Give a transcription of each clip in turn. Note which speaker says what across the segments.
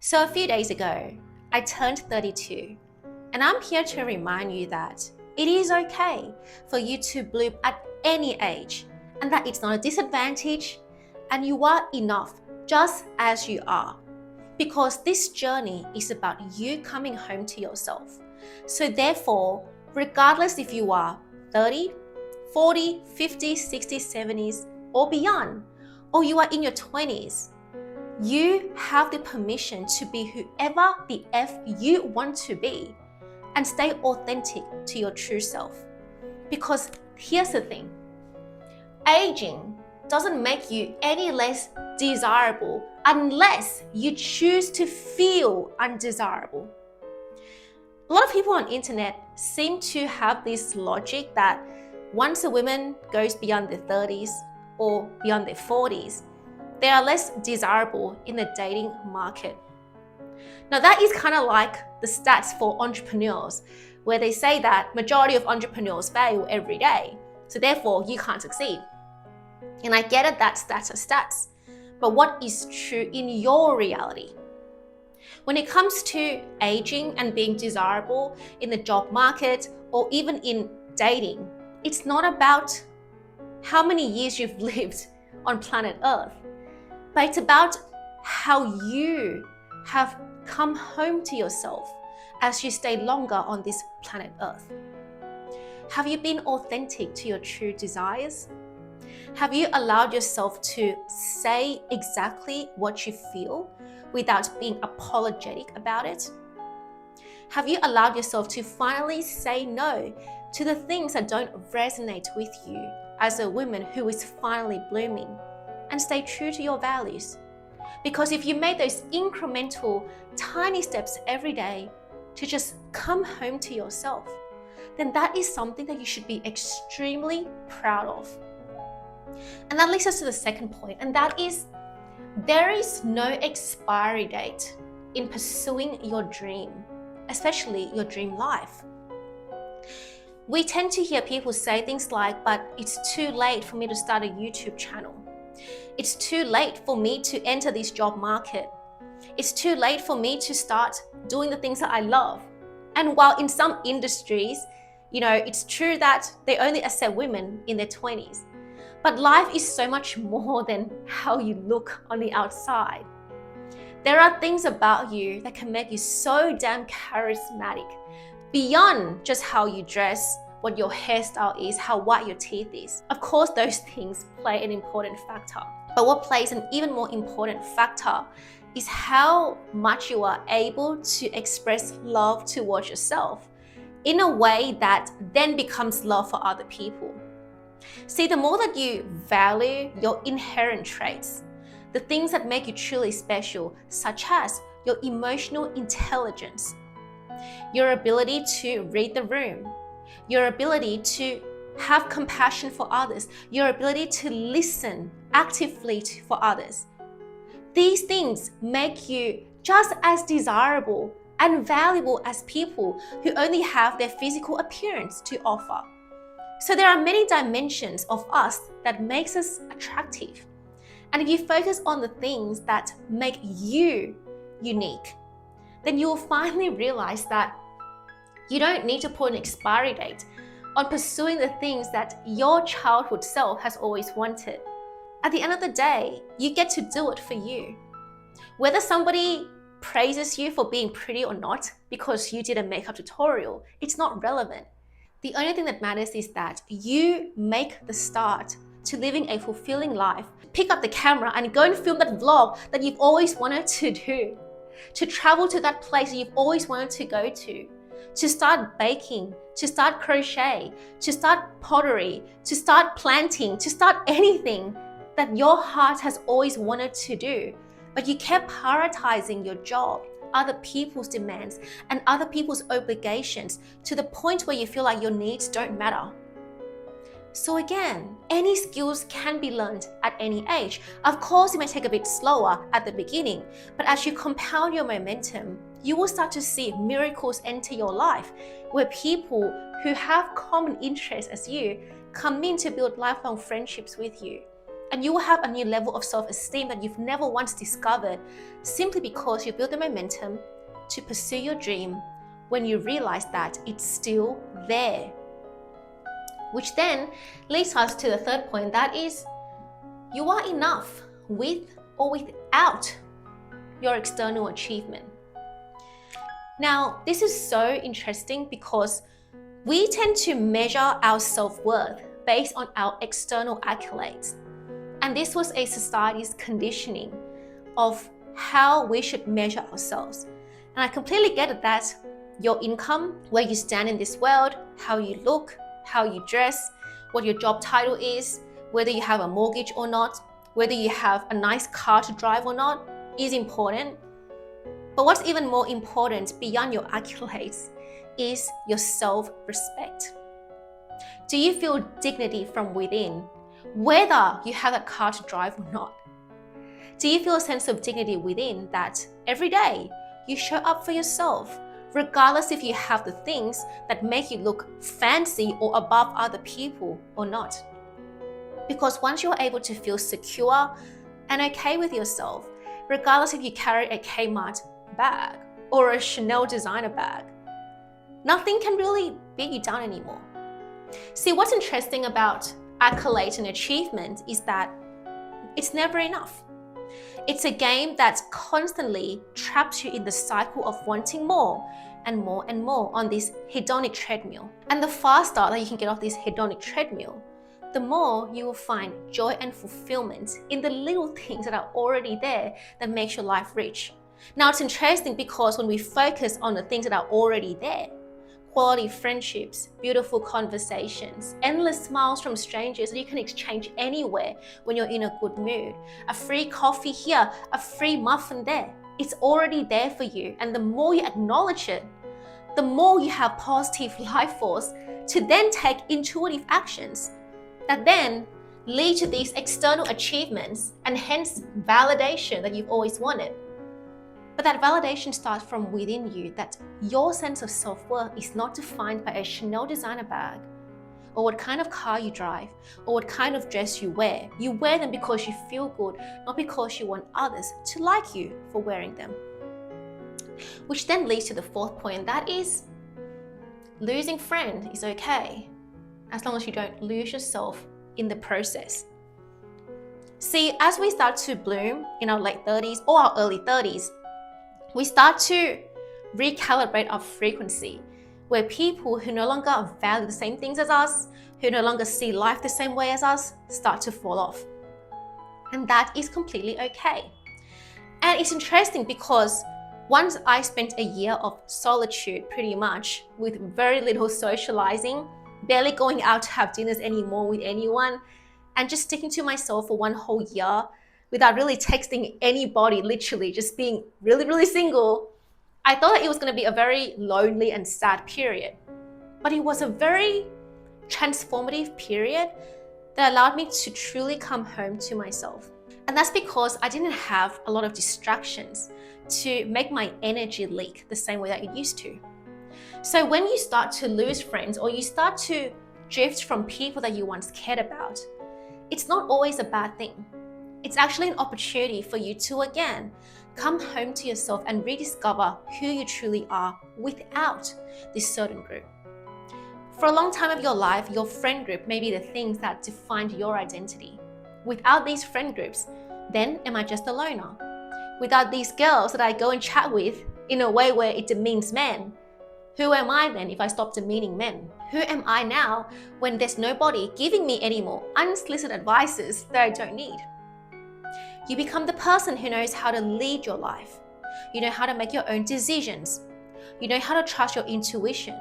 Speaker 1: So a few days ago, I turned 32, and I'm here to remind you that it is okay for you to bloom at any age, and that it's not a disadvantage, and you are enough just as you are. Because this journey is about you coming home to yourself. So therefore, regardless if you are 30, 40, 50, 60, 70s, or beyond, or you are in your 20s, you have the permission to be whoever the F you want to be and stay authentic to your true self. Because here's the thing, aging doesn't make you any less desirable unless you choose to feel undesirable. A lot of people on the internet seem to have this logic that once a woman goes beyond their 30s or beyond their 40s, they are less desirable in the dating market. Now that is kind of like the stats for entrepreneurs, where they say that majority of entrepreneurs fail every day, so therefore you can't succeed. And I get it that stats are stats, but what is true in your reality? When it comes to aging and being desirable in the job market or even in dating, it's not about how many years you've lived on planet Earth, but it's about how you have come home to yourself as you stay longer on this planet Earth. Have you been authentic to your true desires? Have you allowed yourself to say exactly what you feel without being apologetic about it? Have you allowed yourself to finally say no to the things that don't resonate with you as a woman who is finally blooming, and stay true to your values? Because if you made those incremental, tiny steps every day to just come home to yourself, then that is something that you should be extremely proud of. And that leads us to the second point, and that is there is no expiry date in pursuing your dream, especially your dream life. We tend to hear people say things like, but it's too late for me to start a YouTube channel. It's too late for me to enter this job market. It's too late for me to start doing the things that I love. And while in some industries, it's true that they only accept women in their 20s, but life is so much more than how you look on the outside. There are things about you that can make you so damn charismatic, beyond just how you dress, what your hairstyle is, how white your teeth is. Of course, those things play an important factor. But what plays an even more important factor is how much you are able to express love towards yourself in a way that then becomes love for other people. See, the more that you value your inherent traits, the things that make you truly special, such as your emotional intelligence, your ability to read the room, your ability to have compassion for others, your ability to listen actively for others. These things make you just as desirable and valuable as people who only have their physical appearance to offer. So there are many dimensions of us that makes us attractive. And if you focus on the things that make you unique, then you will finally realize that you don't need to put an expiry date on pursuing the things that your childhood self has always wanted. At the end of the day, you get to do it for you. Whether somebody praises you for being pretty or not because you did a makeup tutorial, it's not relevant. The only thing that matters is that you make the start to living a fulfilling life. Pick up the camera and go and film that vlog that you've always wanted to do, to travel to that place that you've always wanted to go to start baking, to start crochet, to start pottery, to start planting, to start anything that your heart has always wanted to do, but you kept prioritizing your job, other people's demands, and other people's obligations to the point where you feel like your needs don't matter. So again, any skills can be learned at any age. Of course, it may take a bit slower at the beginning, but as you compound your momentum, you will start to see miracles enter your life, where people who have common interests as you come in to build lifelong friendships with you. And you will have a new level of self-esteem that you've never once discovered, simply because you built the momentum to pursue your dream when you realize that it's still there. Which then leads us to the third point, that is, you are enough with or without your external achievement. Now, this is so interesting because we tend to measure our self-worth based on our external accolades. And this was a society's conditioning of how we should measure ourselves. And I completely get it that your income, where you stand in this world, how you look, how you dress, what your job title is, whether you have a mortgage or not, whether you have a nice car to drive or not, is important. But what's even more important beyond your accolades is your self-respect. Do you feel dignity from within, whether you have a car to drive or not? Do you feel a sense of dignity within that every day you show up for yourself, regardless if you have the things that make you look fancy or above other people or not? Because once you're able to feel secure and okay with yourself, regardless if you carry a Kmart bag or a Chanel designer bag, nothing can really beat you down anymore. See, what's interesting about accolades and achievement is that it's never enough. It's a game that constantly traps you in the cycle of wanting more and more and more on this hedonic treadmill. And the faster that you can get off this hedonic treadmill, the more you will find joy and fulfillment in the little things that are already there that makes your life rich. Now, it's interesting because when we focus on the things that are already there, quality friendships, beautiful conversations, endless smiles from strangers that you can exchange anywhere when you're in a good mood, a free coffee here, a free muffin there, it's already there for you. And the more you acknowledge it, the more you have positive life force to then take intuitive actions that then lead to these external achievements and hence validation that you've always wanted. But that validation starts from within you, that your sense of self-worth is not defined by a Chanel designer bag or what kind of car you drive or what kind of dress you wear. You wear them because you feel good, not because you want others to like you for wearing them. Which then leads to the fourth point, that is, losing friends is okay, as long as you don't lose yourself in the process. See, as we start to bloom in our late 30s or our early 30s, we start to recalibrate our frequency, where people who no longer value the same things as us, who no longer see life the same way as us, start to fall off. And that is completely okay. And it's interesting because once I spent a year of solitude pretty much, with very little socializing, barely going out to have dinners anymore with anyone, and just sticking to myself for one whole year, without really texting anybody, literally just being really, really single, I thought that it was going to be a very lonely and sad period. But it was a very transformative period that allowed me to truly come home to myself. And that's because I didn't have a lot of distractions to make my energy leak the same way that it used to. So when you start to lose friends or you start to drift from people that you once cared about, it's not always a bad thing. It's actually an opportunity for you to, again, come home to yourself and rediscover who you truly are without this certain group. For a long time of your life, your friend group may be the things that defined your identity. Without these friend groups, then am I just a loner? Without these girls that I go and chat with in a way where it demeans men, who am I then if I stop demeaning men? Who am I now when there's nobody giving me any more unsolicited advices that I don't need? You become the person who knows how to lead your life. You know how to make your own decisions. You know how to trust your intuition.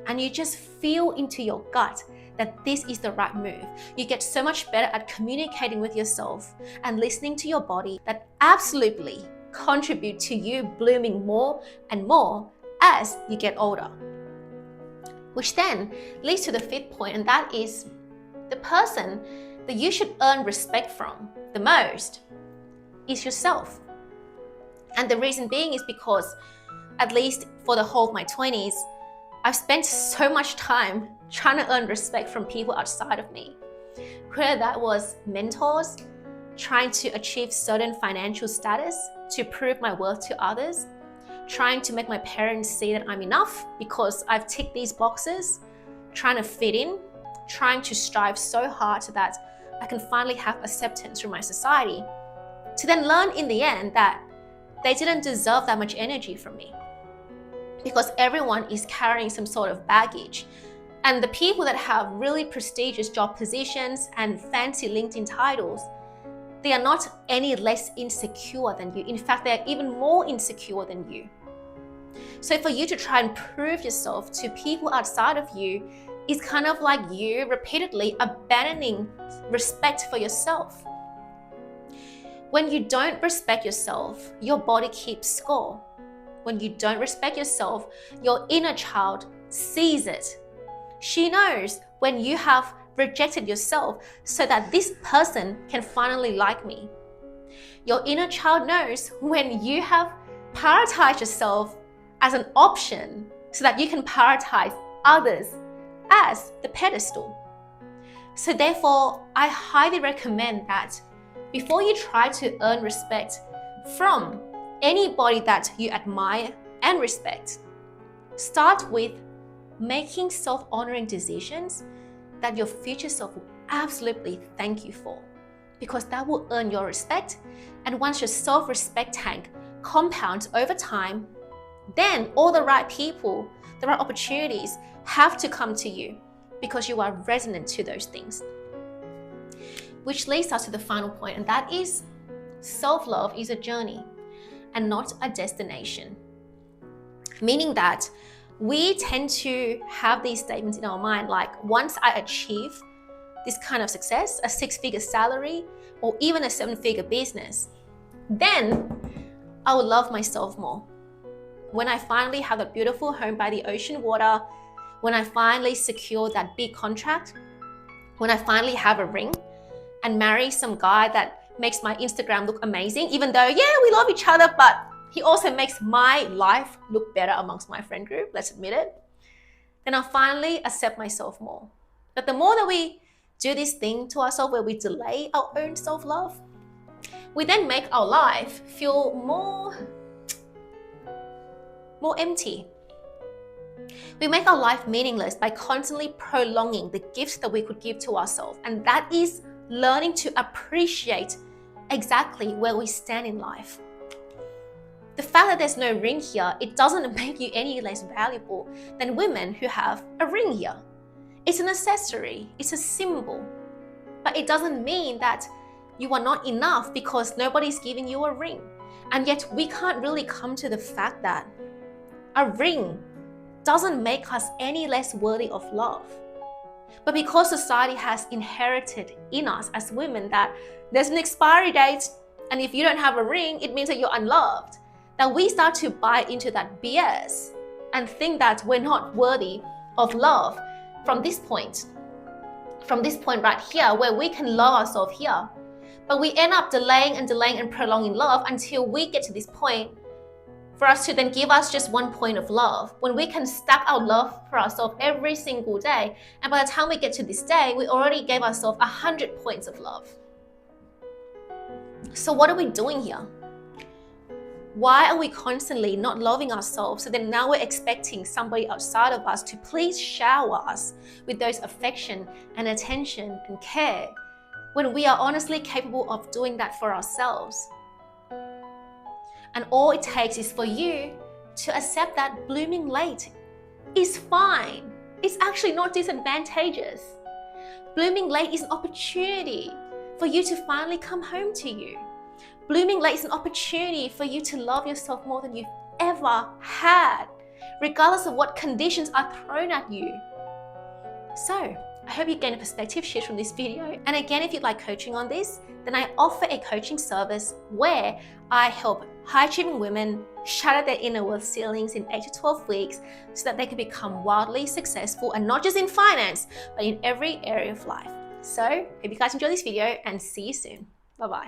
Speaker 1: And you just feel into your gut that this is the right move. You get so much better at communicating with yourself and listening to your body that absolutely contribute to you blooming more and more as you get older. Which then leads to the fifth point, and that is the person that you should earn respect from the most is yourself. And the reason being is because, at least for the whole of my 20s, I've spent so much time trying to earn respect from people outside of me. Whether that was mentors, trying to achieve certain financial status to prove my worth to others, trying to make my parents see that I'm enough because I've ticked these boxes, trying to fit in, trying to strive so hard so that I can finally have acceptance from my society, to then learn in the end that they didn't deserve that much energy from me. Because everyone is carrying some sort of baggage. And the people that have really prestigious job positions and fancy LinkedIn titles, they are not any less insecure than you. In fact, they are even more insecure than you. So for you to try and prove yourself to people outside of you is kind of like you repeatedly abandoning respect for yourself. When you don't respect yourself, your body keeps score. When you don't respect yourself, your inner child sees it. She knows when you have rejected yourself so that this person can finally like me. Your inner child knows when you have prioritized yourself as an option so that you can prioritize others as the pedestal. So therefore, I highly recommend that before you try to earn respect from anybody that you admire and respect, start with making self-honoring decisions that your future self will absolutely thank you for, because that will earn your respect. And once your self-respect tank compounds over time, then all the right people, the right opportunities have to come to you because you are resonant to those things. Which leads us to the final point, and that is self-love is a journey and not a destination. Meaning that we tend to have these statements in our mind like, once I achieve this kind of success, a 6-figure salary, or even a 7-figure business, then I will love myself more. When I finally have a beautiful home by the ocean water, when I finally secure that big contract, when I finally have a ring and marry some guy that makes my Instagram look amazing, even though, yeah, we love each other, but he also makes my life look better amongst my friend group, let's admit it, then I'll finally accept myself more. But the more that we do this thing to ourselves where we delay our own self-love, we then make our life feel more empty. We make our life meaningless by constantly prolonging the gifts that we could give to ourselves. And that is learning to appreciate exactly where we stand in life. The fact that there's no ring here, it doesn't make you any less valuable than women who have a ring here. It's an accessory, it's a symbol, but it doesn't mean that you are not enough because nobody's giving you a ring. And yet we can't really come to the fact that a ring doesn't make us any less worthy of love. But because society has inherited in us as women that there's an expiry date, and if you don't have a ring, it means that you're unloved, that we start to buy into that BS and think that we're not worthy of love from this point right here, where we can love ourselves here. But we end up delaying and prolonging love until we get to this point for us to then give us just 1 point of love, when we can stack our love for ourselves every single day. And by the time we get to this day, we already gave ourselves 100 points of love. So what are we doing here? Why are we constantly not loving ourselves? So then now we're expecting somebody outside of us to please shower us with those affection and attention and care, when we are honestly capable of doing that for ourselves. And all it takes is for you to accept that blooming late is fine. It's actually not disadvantageous. Blooming late is an opportunity for you to finally come home to you. Blooming late is an opportunity for you to love yourself more than you've ever had, regardless of what conditions are thrown at you. So, I hope you gain a perspective shift from this video. And again, if you'd like coaching on this, then I offer a coaching service where I help high-achieving women shatter their inner worth ceilings in 8 to 12 weeks so that they can become wildly successful, and not just in finance, but in every area of life. So, hope you guys enjoy this video and see you soon. Bye-bye.